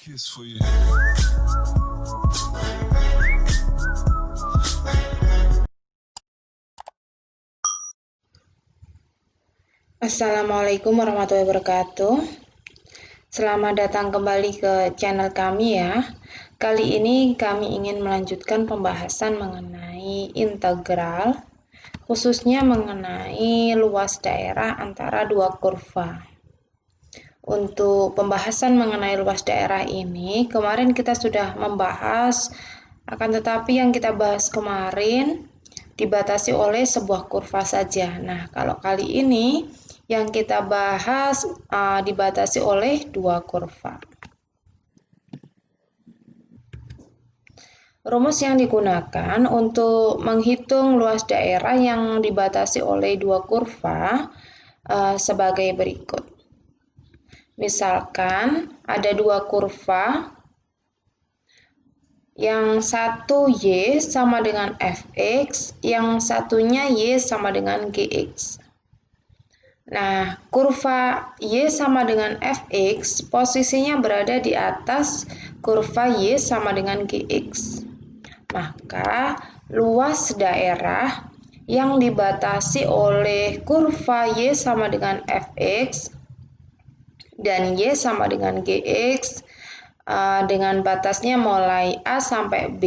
kiss for you. Assalamualaikum warahmatullahi wabarakatuh. Selamat datang kembali ke channel kami ya. Kali ini kami ingin melanjutkan pembahasan mengenai integral, khususnya mengenai luas daerah antara dua kurva. Untuk pembahasan mengenai luas daerah ini, kemarin kita sudah membahas, akan tetapi yang kita bahas kemarin dibatasi oleh sebuah kurva saja. Nah, kalau kali ini yang kita bahas dibatasi oleh dua kurva. Rumus yang digunakan untuk menghitung luas daerah yang dibatasi oleh dua kurva sebagai berikut. Misalkan ada dua kurva, yang satu Y sama dengan Fx, yang satunya Y sama dengan Gx. Nah, kurva Y sama dengan Fx posisinya berada di atas kurva Y sama dengan Gx. Maka, luas daerah yang dibatasi oleh kurva Y sama dengan Fx dan Y sama dengan Gx dengan batasnya mulai A sampai B.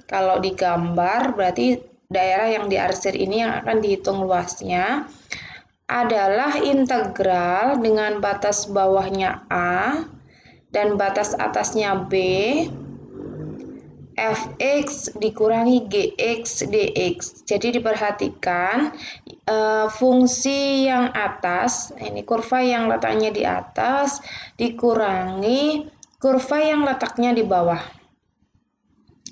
Kalau digambar berarti daerah yang diarsir ini yang akan dihitung luasnya adalah integral dengan batas bawahnya A dan batas atasnya B, Fx dikurangi Gx dx. Jadi diperhatikan fungsi yang atas, ini kurva yang letaknya di atas, dikurangi kurva yang letaknya di bawah.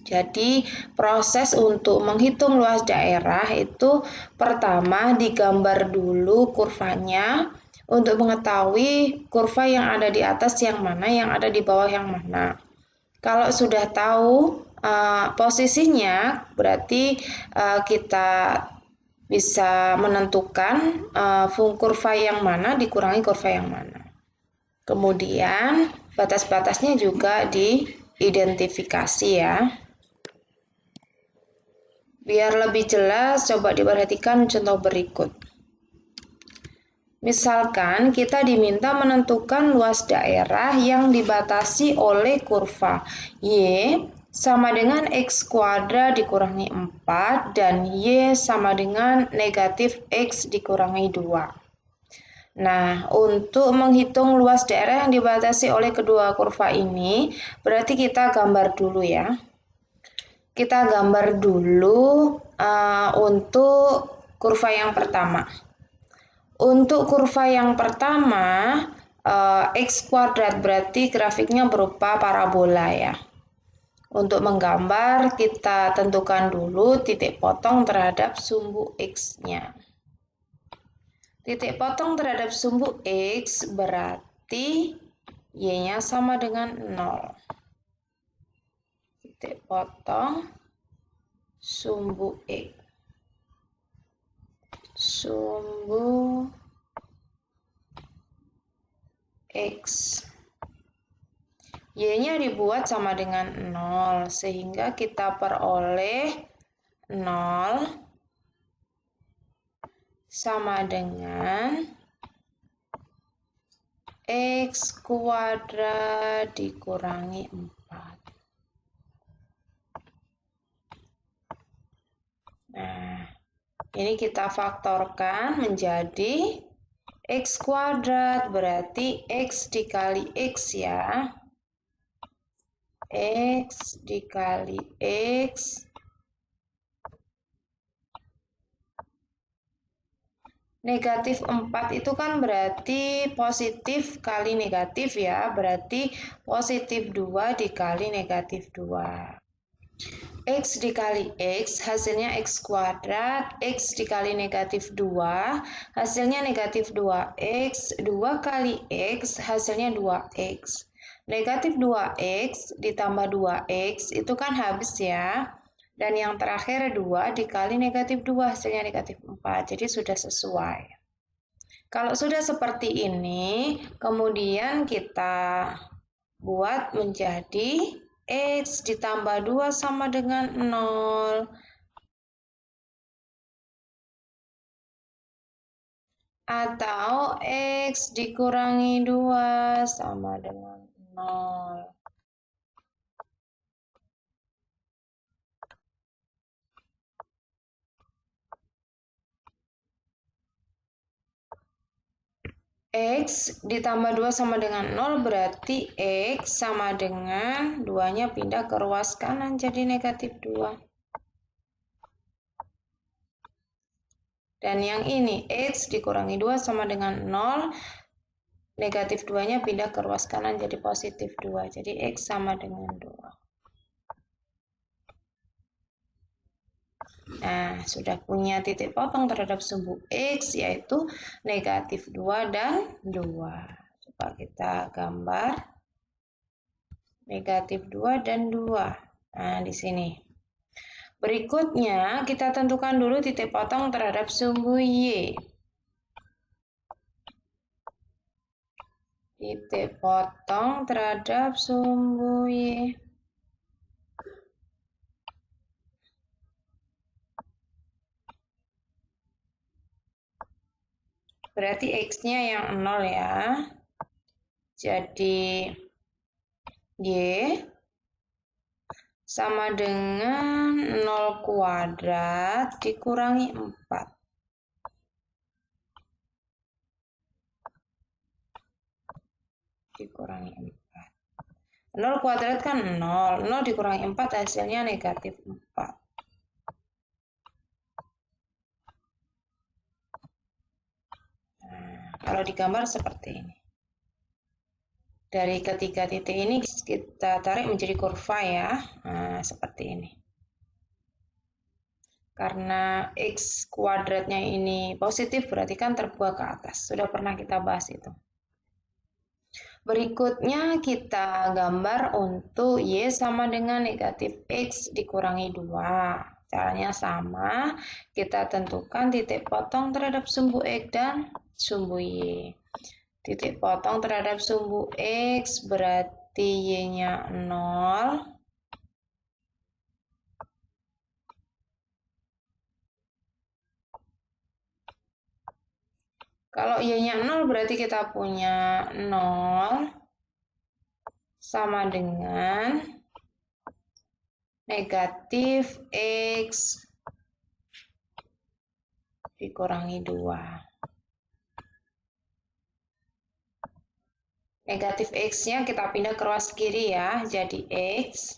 Jadi proses untuk menghitung luas daerah itu pertama digambar dulu kurvanya untuk mengetahui kurva yang ada di atas yang mana, yang ada di bawah yang mana. Kalau sudah tahu posisinya, berarti kita bisa menentukan kurva yang mana dikurangi kurva yang mana. Kemudian batas-batasnya juga diidentifikasi ya. Biar lebih jelas, coba diperhatikan contoh berikut. Misalkan kita diminta menentukan luas daerah yang dibatasi oleh kurva Y sama dengan X kuadrat dikurangi 4 dan Y sama dengan negatif X dikurangi 2. Nah, untuk menghitung luas daerah yang dibatasi oleh kedua kurva ini, berarti kita gambar dulu ya. Kita gambar dulu untuk kurva yang pertama. Untuk kurva yang pertama, X kuadrat berarti grafiknya berupa parabola ya. Untuk menggambar, kita tentukan dulu titik potong terhadap sumbu X-nya. Titik potong terhadap sumbu X berarti Y-nya sama dengan 0. Titik potong sumbu X. Sumbu X. Y-nya dibuat sama dengan 0, sehingga kita peroleh 0 sama dengan X kuadrat dikurangi 4. Nah, ini kita faktorkan menjadi X kuadrat berarti X dikali X ya. X dikali X negatif 4 itu kan berarti positif kali negatif ya. Berarti positif 2 dikali negatif 2. X dikali X hasilnya X kuadrat, X dikali negatif 2 hasilnya negatif 2X, 2 kali X hasilnya 2X. Negatif 2X ditambah 2X itu kan habis ya. Dan yang terakhir 2 dikali negatif 2 hasilnya negatif 4. Jadi sudah sesuai. Kalau sudah seperti ini, kemudian kita buat menjadi X ditambah 2 sama dengan 0. Atau X dikurangi 2 sama dengan 0. X ditambah 2 sama dengan 0 berarti X sama dengan 2-nya pindah ke ruas kanan jadi negatif 2. Dan yang ini X dikurangi 2 sama dengan 0, negatif 2-nya pindah ke ruas kanan jadi positif 2. Jadi X sama dengan 2. Nah, sudah punya titik potong terhadap sumbu X yaitu negatif 2 dan 2. Coba kita gambar negatif 2 dan 2. Nah, di sini. Berikutnya, kita tentukan dulu titik potong terhadap sumbu Y. Titik potong terhadap sumbu Y. Berarti X-nya yang 0 ya. Jadi Y sama dengan 0 kuadrat dikurangi 4. Dikurangi 4. 0 kuadrat kan 0. 0 dikurangi 4 hasilnya negatif 4. Nah, kalau digambar seperti ini. Dari ketiga titik ini kita tarik menjadi kurva ya. Nah, seperti ini. Karena X kuadratnya ini positif berarti kan terbuang ke atas. Sudah pernah kita bahas itu. Berikutnya kita gambar untuk Y sama dengan negatif X dikurangi 2. Caranya sama, kita tentukan titik potong terhadap sumbu X dan sumbu Y. Titik potong terhadap sumbu X berarti Y-nya 0. Kalau Y-nya 0 berarti kita punya 0 sama dengan negatif X dikurangi 2. Negatif X-nya kita pindah ke ruas kiri ya, jadi X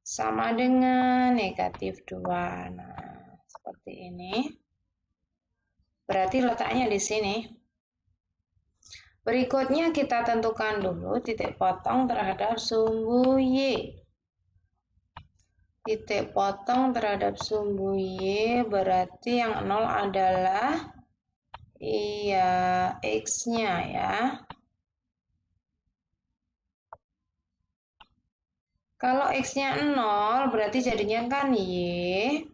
sama dengan negatif 2. Nah, seperti ini. Berarti letaknya di sini. Berikutnya kita tentukan dulu titik potong terhadap sumbu Y. Titik potong terhadap sumbu Y berarti yang 0 adalah X-nya ya. Kalau X-nya 0 berarti jadinya kan Y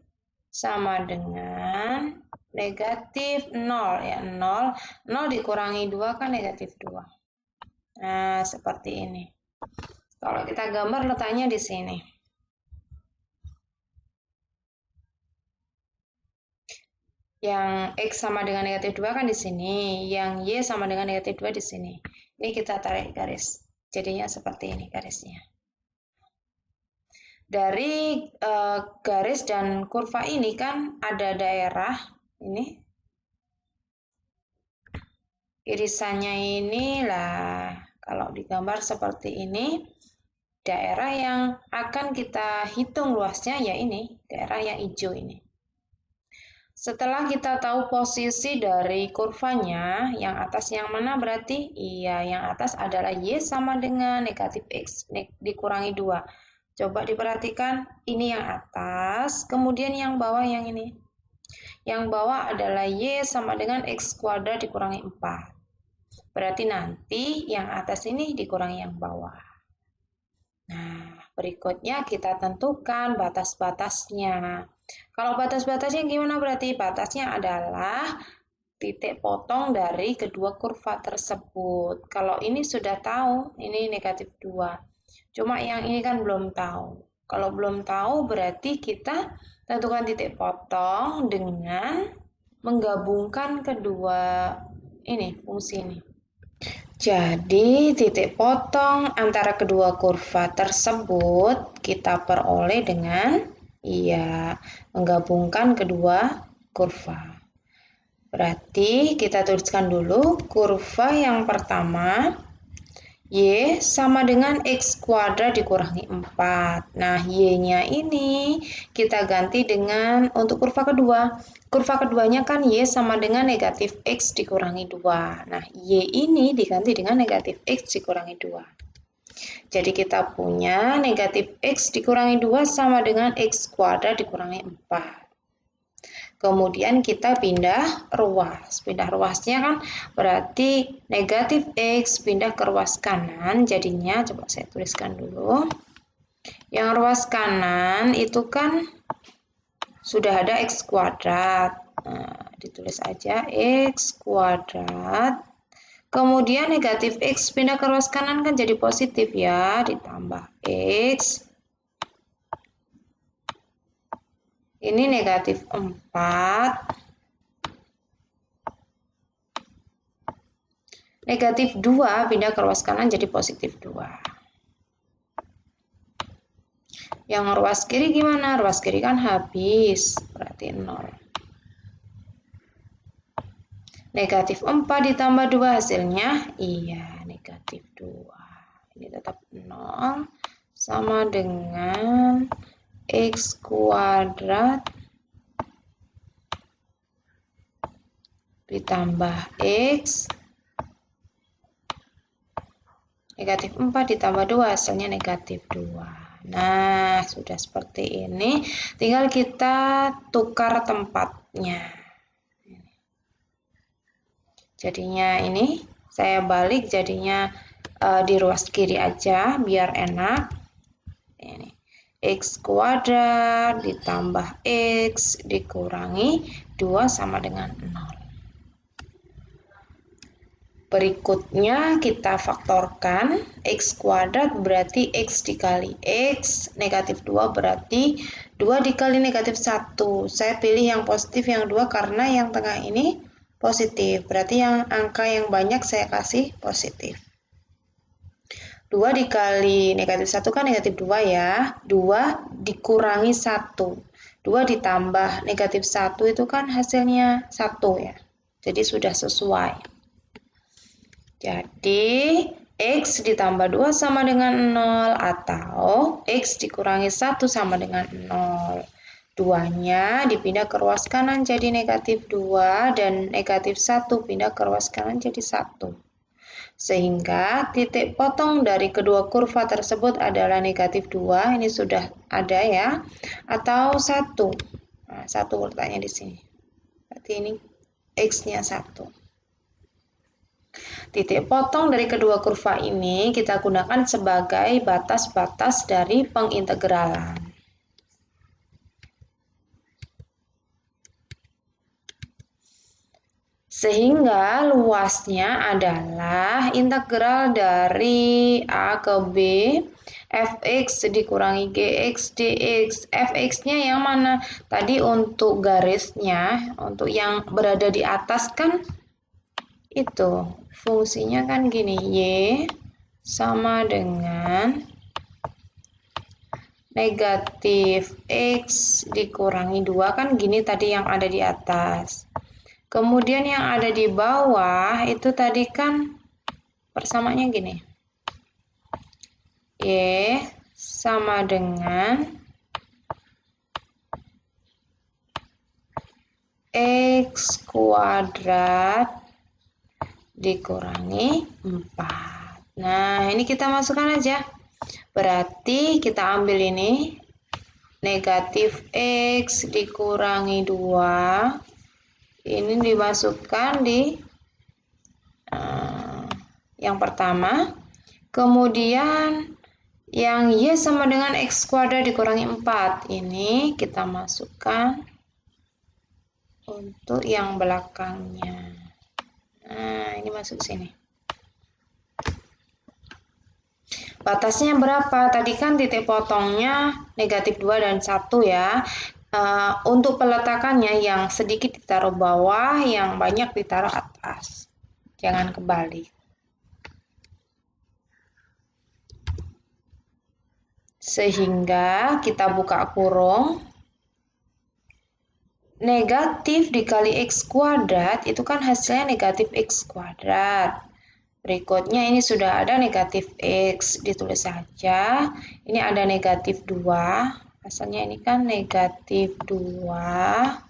sama dengan negatif 0 ya. 0 dikurangi 2 kan negatif 2. Nah, seperti ini. Kalau kita gambar letaknya di sini. Yang X sama dengan negatif 2 kan di sini. Yang Y sama dengan negatif 2 di sini. Ini kita tarik garis. Jadinya seperti ini garisnya. Dari garis dan kurva ini kan ada daerah ini. Irisannya inilah kalau digambar seperti ini. Daerah yang akan kita hitung luasnya ya ini. Daerah yang hijau ini. Setelah kita tahu posisi dari kurvanya, yang atas yang mana berarti? Iya, yang atas adalah Y sama dengan negatif X dikurangi 2. Coba diperhatikan, ini yang atas, kemudian yang bawah yang ini. Yang bawah adalah Y sama dengan X kuadrat dikurangi 4. Berarti nanti yang atas ini dikurangi yang bawah. Nah, berikutnya kita tentukan batas-batasnya. Kalau batas-batasnya gimana berarti? Batasnya adalah titik potong dari kedua kurva tersebut. Kalau ini sudah tahu, ini negatif 2. Cuma yang ini kan belum tahu. Kalau belum tahu berarti kita tentukan titik potong dengan menggabungkan kedua ini fungsi ini. Jadi titik potong antara kedua kurva tersebut kita peroleh dengan menggabungkan kedua kurva. Berarti kita tuliskan dulu kurva yang pertama Y sama dengan X kuadrat dikurangi 4. Nah, Y-nya ini kita ganti dengan untuk kurva kedua. Kurva keduanya kan Y sama dengan negatif X dikurangi 2. Nah, Y ini diganti dengan negatif X dikurangi 2. Jadi kita punya negatif X dikurangi 2 sama dengan X kuadrat dikurangi 4. Kemudian kita pindah ruas. Pindah ruasnya kan berarti negatif X pindah ke ruas kanan. Jadinya coba saya tuliskan dulu. Yang ruas kanan itu kan sudah ada X kuadrat. Nah, ditulis aja X kuadrat. Kemudian negatif X pindah ke ruas kanan kan jadi positif ya. Ditambah X. Ini negatif 4. Negatif 2 pindah ke ruas kanan jadi positif 2. Yang ruas kiri gimana? Ruas kiri kan habis, berarti 0. Negatif 4 ditambah 2 hasilnya? Iya, negatif 2. Ini tetap 0 sama dengan X kuadrat ditambah X. Negatif 4 ditambah 2 hasilnya negatif 2. Nah, sudah seperti ini. Tinggal kita tukar tempatnya. Jadinya ini saya balik jadinya di ruas kiri aja biar enak. Ini X kuadrat ditambah X dikurangi 2 sama dengan 0. Berikutnya kita faktorkan X kuadrat berarti X dikali X, negatif 2 berarti 2 dikali negatif 1. Saya pilih yang positif yang 2 karena yang tengah ini positif. Berarti yang angka yang banyak saya kasih positif. 2 dikali negatif 1 kan negatif 2 ya. 2 dikurangi 1. 2 ditambah negatif 1 itu kan hasilnya 1 ya. Jadi sudah sesuai. Jadi, X ditambah 2 sama dengan 0 atau X dikurangi 1 sama dengan 0. 2-nya dipindah ke ruas kanan jadi negatif 2 dan negatif 1 pindah ke ruas kanan jadi 1. Sehingga titik potong dari kedua kurva tersebut adalah negatif 2, ini sudah ada ya, atau 1. Nah, 1 letaknya di sini. Berarti ini X-nya 1. Titik potong dari kedua kurva ini kita gunakan sebagai batas-batas dari pengintegralan. Sehingga luasnya adalah integral dari A ke B fx dikurangi gx dx. Fx-nya yang mana? Tadi untuk garisnya, untuk yang berada di atas kan itu fungsinya kan gini, Y sama dengan negatif X dikurangi 2 kan gini tadi yang ada di atas. Kemudian yang ada di bawah itu tadi kan persamaannya gini, Y sama dengan X kuadrat dikurangi 4. Nah, ini kita masukkan aja. Berarti kita ambil ini negatif X dikurangi 2. Ini dimasukkan di yang pertama. Kemudian yang Y sama dengan X kuadrat dikurangi 4. Ini kita masukkan untuk yang belakangnya. Nah, ini masuk sini. Batasnya berapa? Tadi kan titik potongnya negatif 2 dan 1 ya. Untuk peletakannya yang sedikit ditaruh bawah, yang banyak ditaruh atas. Jangan kebalik. Sehingga kita buka kurung. Negatif dikali X kuadrat itu kan hasilnya negatif X kuadrat. Berikutnya ini sudah ada negatif X, ditulis saja. Ini ada negatif 2, asalnya ini kan negatif 2.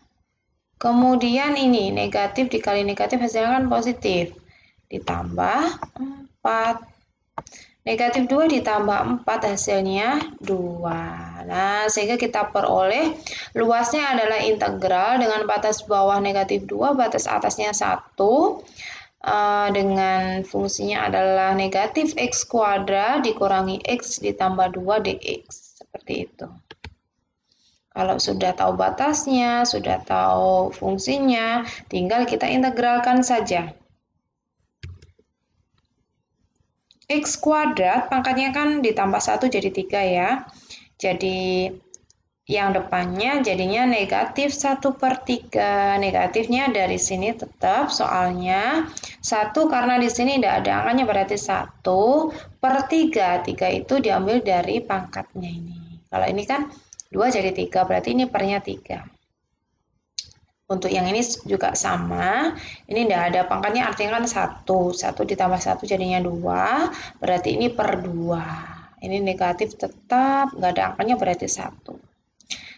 Kemudian ini negatif dikali negatif hasilnya kan positif. Ditambah 4. Negatif 2 ditambah 4 hasilnya 2. Nah, sehingga kita peroleh luasnya adalah integral dengan batas bawah negatif 2, batas atasnya 1. Dengan fungsinya adalah negatif X kuadrat dikurangi X ditambah 2 dx. Seperti itu. Kalau sudah tahu batasnya, sudah tahu fungsinya, tinggal kita integralkan saja. X kuadrat pangkatnya kan ditambah 1 jadi 3 ya. Jadi yang depannya jadinya negatif 1/3. Negatifnya dari sini tetap soalnya 1 karena di sini tidak ada angkanya berarti 1/3. 3 itu diambil dari pangkatnya ini. Kalau ini kan 2 jadi 3 berarti ini pernya 3. Untuk yang ini juga sama, ini tidak ada pangkatnya artinya kan 1. 1 ditambah 1 jadinya 2, berarti ini per 2. Ini negatif tetap, nggak ada angkanya berarti 1.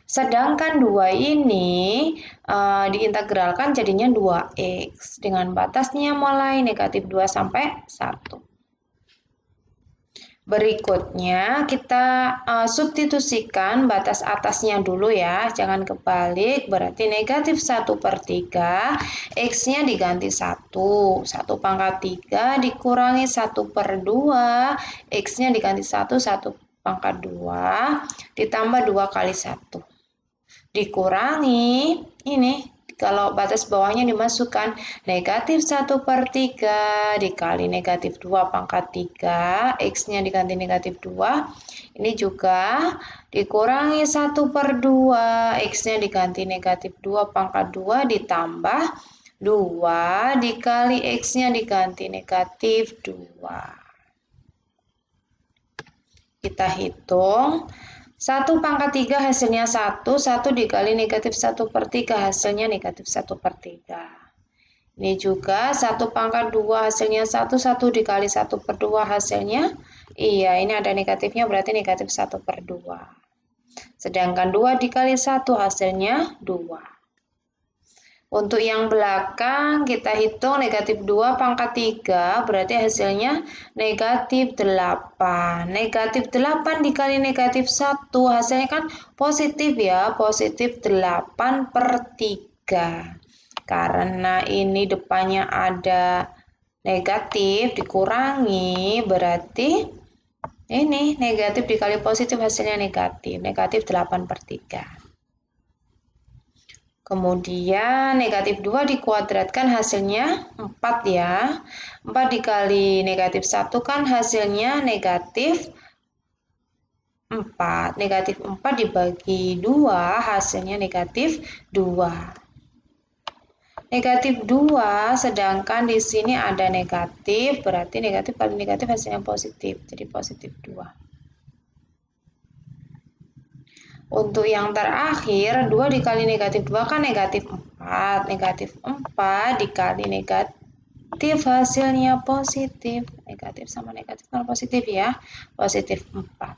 Sedangkan 2 ini diintegralkan jadinya 2x dengan batasnya mulai negatif 2 sampai 1. Berikutnya kita substitusikan batas atasnya dulu ya, jangan kebalik, berarti negatif 1/3, X-nya diganti 1, 1/3 dikurangi 1/2, X-nya diganti 1, 1/2, ditambah 2 kali 1. Dikurangi, ini kalau batas bawahnya dimasukkan negatif 1/3 dikali negatif 2/3, X-nya diganti negatif 2, ini juga dikurangi 1/2, X-nya diganti negatif 2/2 ditambah 2 dikali X-nya diganti negatif 2. Kita hitung. 1/3 hasilnya 1, 1 dikali negatif 1/3 hasilnya negatif 1/3. Ini juga 1/2 hasilnya 1, 1 dikali 1/2 hasilnya, iya ini ada negatifnya berarti negatif 1/2. Sedangkan 2 dikali 1 hasilnya 2. Untuk yang belakang kita hitung negatif 2/3 berarti hasilnya negatif 8. Negatif 8 dikali negatif 1 hasilnya kan positif ya, positif 8/3. Karena ini depannya ada negatif dikurangi berarti ini negatif dikali positif hasilnya negatif, negatif 8/3. Kemudian negatif 2 dikuadratkan hasilnya 4 ya. 4 dikali negatif 1 kan hasilnya negatif 4. Negatif 4 dibagi 2 hasilnya negatif 2. Negatif 2 sedangkan di sini ada negatif berarti negatif kali negatif hasilnya positif. Jadi positif 2. Untuk yang terakhir, 2 dikali negatif 2 kan negatif 4. Negatif 4 dikali negatif hasilnya positif. Negatif sama negatif kan positif ya. Positif 4.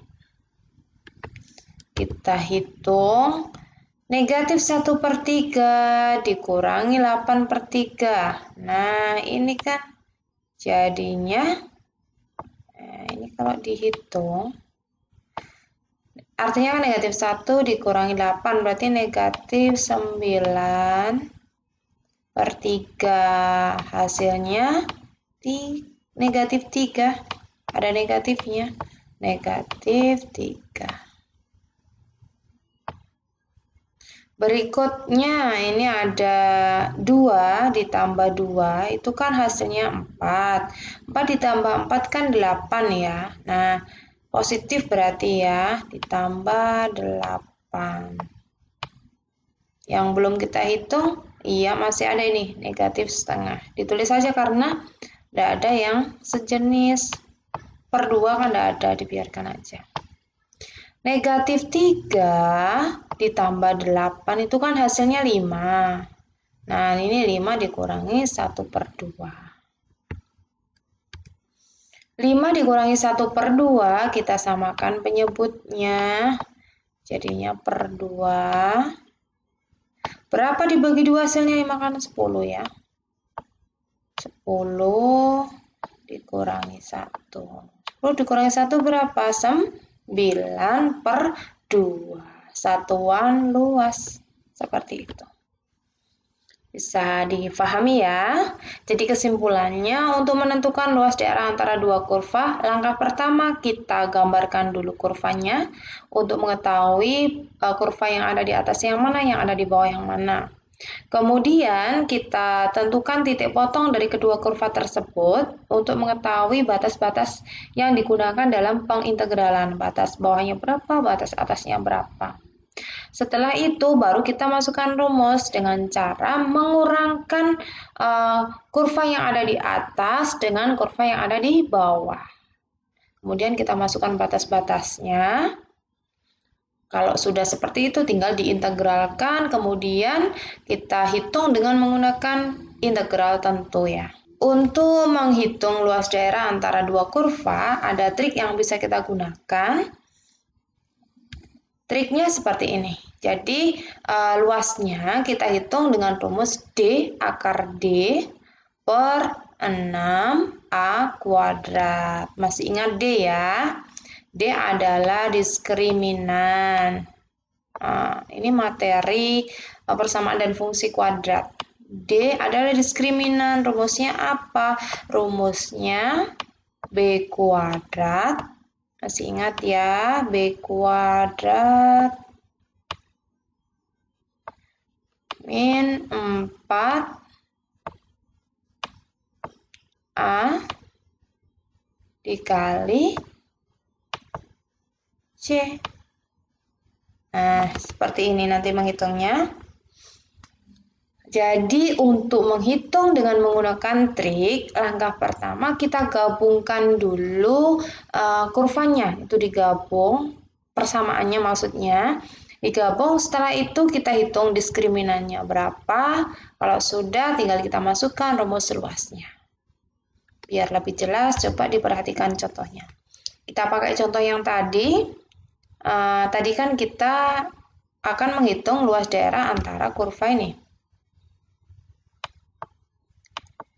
Kita hitung. Negatif 1/3 dikurangi 8/3. Nah, ini kan jadinya, ini kalau dihitung, artinya kan negatif 1 dikurangi 8 berarti negatif 9/3 hasilnya di negatif 3, ada negatifnya, negatif 3. Berikutnya ini ada 2 ditambah 2 itu kan hasilnya 4. 4 ditambah 4 kan 8 ya. Nah, positif berarti ya, ditambah 8. Yang belum kita hitung, iya masih ada ini, negatif setengah. Ditulis saja karena tidak ada yang sejenis. Per 2 kan tidak ada, dibiarkan aja. Negatif 3 ditambah 8 itu kan hasilnya 5. Nah, ini 5 dikurangi 1/2. 5 dikurangi 1/2, kita samakan penyebutnya. Jadinya per 2. Berapa dibagi 2 hasilnya? 5 kan 10 ya. 10 dikurangi 1. 10 dikurangi 1 berapa? 9/2. Satuan luas. Seperti itu. Bisa difahami ya. Jadi kesimpulannya, untuk menentukan luas daerah antara dua kurva, langkah pertama kita gambarkan dulu kurvanya untuk mengetahui kurva yang ada di atas yang mana, yang ada di bawah yang mana. Kemudian kita tentukan titik potong dari kedua kurva tersebut untuk mengetahui batas-batas yang digunakan dalam pengintegralan. Batas bawahnya berapa, batas atasnya berapa. Setelah itu baru kita masukkan rumus dengan cara mengurangkan kurva yang ada di atas dengan kurva yang ada di bawah. Kemudian kita masukkan batas-batasnya. Kalau sudah seperti itu tinggal diintegralkan, kemudian kita hitung dengan menggunakan integral tentu ya. Untuk menghitung luas daerah antara dua kurva, ada trik yang bisa kita gunakan. Triknya seperti ini. Jadi luasnya kita hitung dengan rumus D akar D per 6A². Masih ingat D ya? D adalah diskriminan. Ini materi persamaan dan fungsi kuadrat. D adalah diskriminan. Rumusnya apa? Rumusnya B². Masih ingat ya? B² min 4A dikali C. Nah, seperti ini nanti menghitungnya. Jadi untuk menghitung dengan menggunakan trik, langkah pertama kita gabungkan dulu kurvanya. Itu digabung, persamaannya maksudnya. Digabung, setelah itu kita hitung diskriminannya berapa. Kalau sudah, tinggal kita masukkan rumus luasnya. Biar lebih jelas, coba diperhatikan contohnya. Kita pakai contoh yang tadi. Tadi kan kita akan menghitung luas daerah antara kurva ini.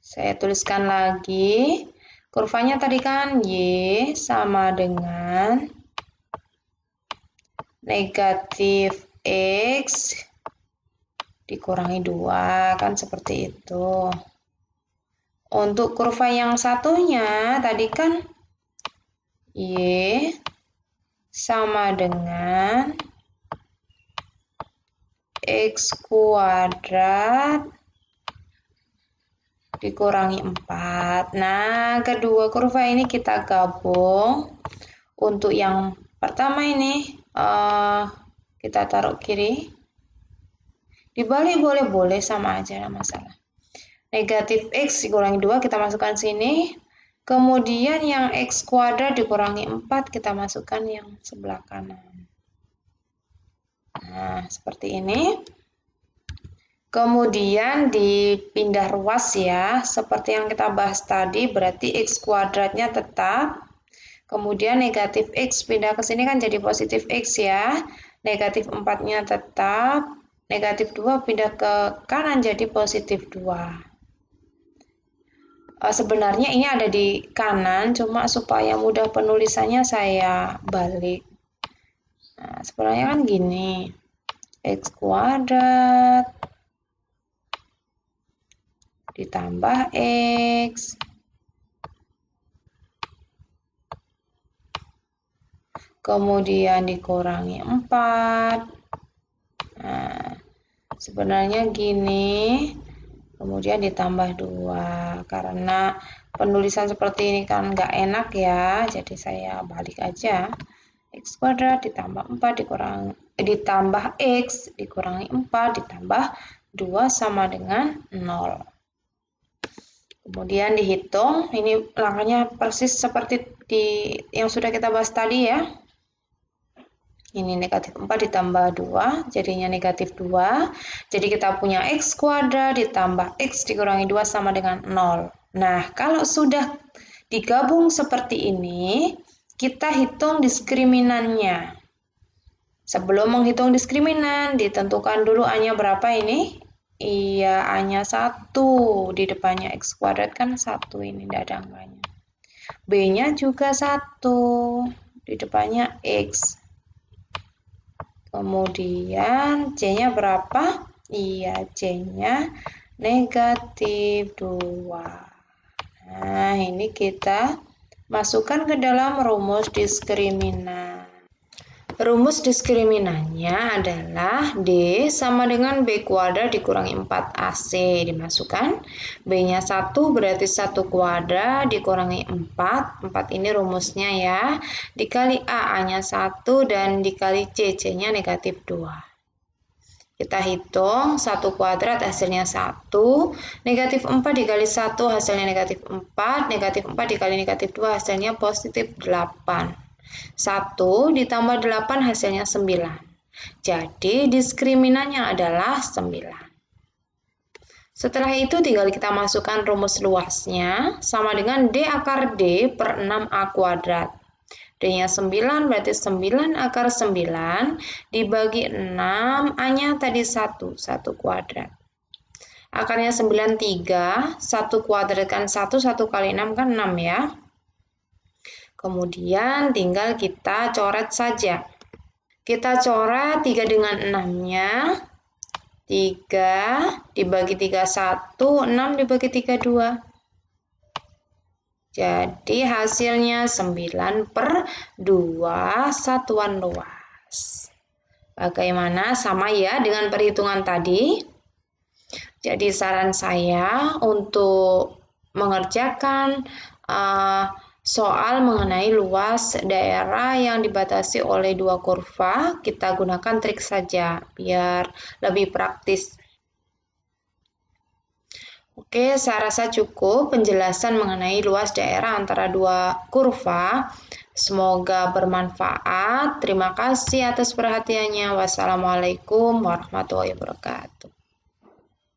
Saya tuliskan lagi. Kurvanya tadi kan Y sama dengan negatif X dikurangi 2. Kan seperti itu. Untuk kurva yang satunya tadi kan Y sama dengan X² dikurangi 4. Nah, kedua kurva ini kita gabung. Untuk yang pertama ini kita taruh kiri. Dibalik boleh sama aja, tidak masalah. Negatif X dikurangi 2 kita masukkan sini. Kemudian yang X² dikurangi 4 kita masukkan yang sebelah kanan. Nah, seperti ini. Kemudian dipindah ruas ya, seperti yang kita bahas tadi, berarti X² tetap. Kemudian negatif X pindah ke sini kan jadi positif X ya. Negatif 4-nya tetap. Negatif 2 pindah ke kanan jadi positif 2. Sebenarnya ini ada di kanan, cuma supaya mudah penulisannya saya balik. Nah, sebenarnya kan gini. X² ditambah X kemudian dikurangi 4. Nah, Sebenarnya gini, kemudian ditambah 2. Karena penulisan seperti ini kan nggak enak ya, jadi saya balik aja. X kuadrat ditambah 4 ditambah X dikurangi 4 ditambah 2 sama dengan 0. Kemudian dihitung, ini langkahnya persis seperti yang sudah kita bahas tadi ya. Ini negatif 4 ditambah 2, jadinya negatif 2. Jadi kita punya X kuadrat ditambah X dikurangi 2 sama dengan 0. Nah, kalau sudah digabung seperti ini, kita hitung diskriminannya. Sebelum menghitung diskriminan, ditentukan dulu A-nya berapa ini? Iya, A-nya 1. Di depannya X kuadrat kan 1, ini tidak ada angkanya. B-nya juga 1. Di depannya X. Kemudian C-nya berapa? Iya, C-nya negatif 2. Nah, ini kita masukkan ke dalam rumus diskriminan. Rumus diskriminannya adalah D sama dengan B kuadrat dikurangi 4AC. Dimasukkan. B-nya 1 berarti 1 kuadrat dikurangi 4. 4 ini rumusnya ya. Dikali A, A-nya 1 dan dikali C, C-nya negatif 2. Kita hitung 1 kuadrat hasilnya 1. Negatif 4 dikali 1 hasilnya negatif 4. Negatif 4 dikali negatif 2 hasilnya positif 8. 1 ditambah 8 hasilnya 9. Jadi diskriminan adalah 9. Setelah itu tinggal kita masukkan rumus luasnya sama dengan D akar D per 6A kuadrat. D-nya 9 berarti 9 akar 9 dibagi 6, A-nya tadi 1 kuadrat. Akarnya 9, 3, 1 kuadrat kan 1 kali 6 kan 6 ya. Kemudian tinggal kita coret saja. Kita coret 3 dengan 6-nya. 3 dibagi 3, 1. 6 dibagi 3, 2. Jadi hasilnya 9/2 satuan luas. Bagaimana? Sama ya dengan perhitungan tadi. Jadi saran saya untuk mengerjakan soal mengenai luas daerah yang dibatasi oleh 2 kurva, kita gunakan trik saja biar lebih praktis. Oke, saya rasa cukup penjelasan mengenai luas daerah antara 2 kurva. Semoga bermanfaat. Terima kasih atas perhatiannya. Wassalamualaikum warahmatullahi wabarakatuh.